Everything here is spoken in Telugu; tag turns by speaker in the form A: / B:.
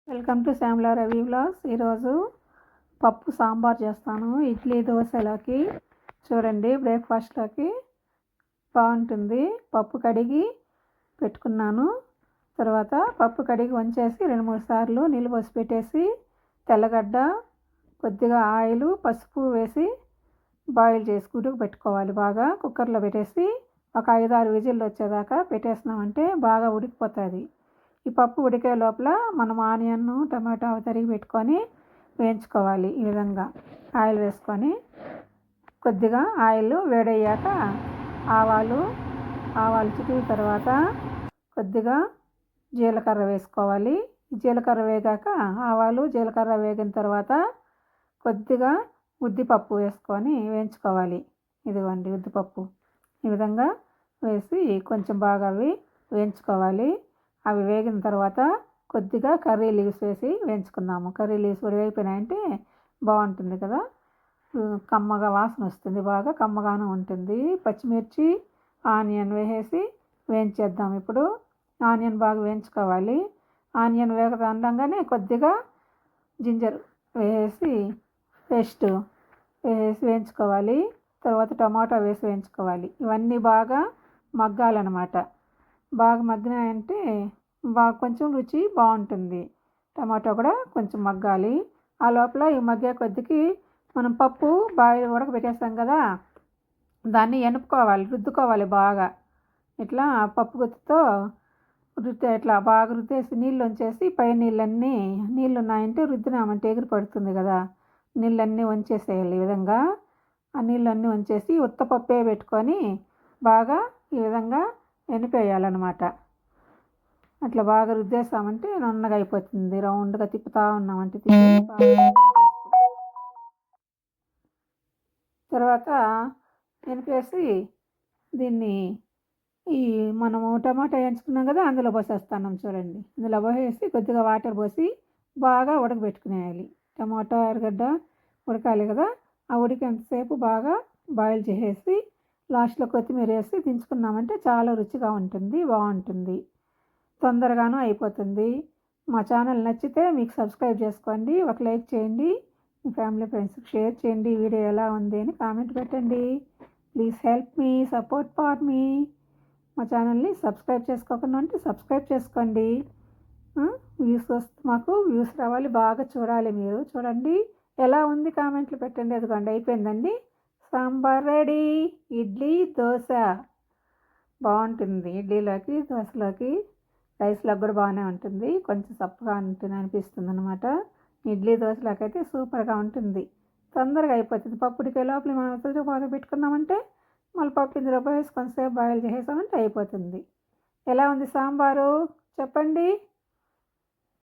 A: Welcome to Shyamala Ravi vlogs. ఈరోజు పప్పు సాంబార్ చేస్తాను. ఇడ్లీ దోశలోకి చూడండి, బ్రేక్ఫాస్ట్లోకి బాగుంటుంది. పప్పు కడిగి పెట్టుకున్నాను. తర్వాత పప్పు కడిగి వంచేసి 2-3 సార్లు నీళ్ళు పోసి పెట్టేసి తెల్లగడ్డ, కొద్దిగా ఆయిల్, పసుపు వేసి బాయిల్ చేసి ఉడుకు పెట్టుకోవాలి. బాగా కుక్కర్లో పెట్టేసి ఒక 5-6 విజిల్లు వచ్చేదాకా పెట్టేసినామంటే బాగా ఉడికిపోతుంది. ఈ పప్పు ఉడికే లోపల మనం ఆనియన్, టమాటా తరిగి పెట్టుకొని వేయించుకోవాలి. ఈ విధంగా ఆయిల్ వేసుకొని కొద్దిగా ఆయిల్ వేడయ్యాక ఆవాలు చిటికిన తర్వాత కొద్దిగా జీలకర్ర వేసుకోవాలి. జీలకర్ర వేగాక ఆవాలు, జీలకర్ర వేగిన తర్వాత కొద్దిగా ఉద్దిపప్పు వేసుకొని వేయించుకోవాలి. ఇదిగోండి ఉద్దిపప్పు. ఈ విధంగా వేసి కొంచెం బాగా అవి వేయించుకోవాలి. అవి వేగిన తర్వాత కొద్దిగా కర్రీ లీవ్స్ వేసి వేయించుకుందాము. కర్రీ లీవ్స్ కూడా వేగిపోయినాయంటే బాగుంటుంది కదా, కమ్మగా వాసన వస్తుంది, బాగా కమ్మగానే ఉంటుంది. పచ్చిమిర్చి, ఆనియన్ వేసేసి వేయించేద్దాం. ఇప్పుడు ఆనియన్ బాగా వేయించుకోవాలి. ఆనియన్ వేగదండగానే కొద్దిగా జింజర్ వేసి పేస్ట్ వేసి వేయించుకోవాలి. తర్వాత టమాటా వేసి వేయించుకోవాలి. ఇవన్నీ బాగా మగ్గాలన్నమాట. బాగా మగ్గినాయంటే బాగా కొంచెం రుచి బాగుంటుంది. టమాటా కూడా కొంచెం మగ్గాలి. ఆ లోపల ఈ మగ్గే కొద్దికి మనం పప్పు బాగా ఉడకబెట్టేస్తాం కదా, దాన్ని ఎనుపుకోవాలి, రుద్దుకోవాలి బాగా. ఇట్లా పప్పు గుత్తితో ఇట్లా బాగా రుద్దేసి నీళ్ళు వంచేసి పై నీళ్ళు ఉన్నాయంటే రుద్దినామంటే ఎగిరి పడుతుంది కదా, నీళ్ళన్నీ వంచేసేయాలి. ఈ విధంగా ఆ నీళ్ళన్నీ వంచేసి ఉత్తపప్పే పెట్టుకొని బాగా ఈ విధంగా ఎనిపేయాలన్నమాట. అట్లా బాగా రుద్దేసామంటే నున్నగా అయిపోతుంది. రౌండ్గా తిప్పుతూ ఉన్నామంటే తర్వాత ఎనిపేసి దీన్ని ఈ మనము టమాటా వేయించుకున్నాం కదా, అందులో పోసేస్తున్నాం చూడండి. అందులో పోసేసి కొద్దిగా వాటర్ పోసి బాగా ఉడకబెట్టుకునేయాలి. టమాటా, ఎర్రగడ్డ ఉడకాలి కదా, ఆ ఉడికేంతసేపు బాగా బాయిల్ చేసేసి లాస్ట్లో కొత్తిమీర వేసి దించుకున్నామంటే చాలా రుచిగా ఉంటుంది, బాగుంటుంది, తొందరగాను అయిపోతుంది. మా ఛానల్ నచ్చితే మీకు సబ్స్క్రైబ్ చేసుకోండి, ఒక లైక్ చేయండి, మీ ఫ్యామిలీ ఫ్రెండ్స్కి షేర్ చేయండి. వీడియో ఎలా ఉంది అని కామెంట్ పెట్టండి. Please help me, support for me. మా ఛానల్ని సబ్స్క్రైబ్ చేసుకోకుండా ఉంటే సబ్స్క్రైబ్ చేసుకోండి. మాకు వ్యూస్ రావాలి, బాగా చూడాలి. మీరు చూడండి ఎలా ఉంది, కామెంట్లు పెట్టండి. అదిగోండి అయిపోయిందండి, సాంబార్ రెడీ. ఇడ్లీ, దోశ బాగుంటుంది. ఇడ్లీలోకి, దోశలోకి, రైస్లోకి కూడా బాగానే ఉంటుంది. కొంచెం సప్పగా ఉంటుంది అనిపిస్తుంది అనమాట. ఇడ్లీ, దోశలోకి అయితే సూపర్గా ఉంటుంది, తొందరగా అయిపోతుంది. పప్పు ఉడికే లోపల మనం బాగా పెట్టుకున్నామంటే మళ్ళీ పప్పు ఇందులో పోసి కొంచెంసేపు బాయిల్ చేసేసామంటే అయిపోతుంది. ఎలా ఉంది సాంబారు చెప్పండి.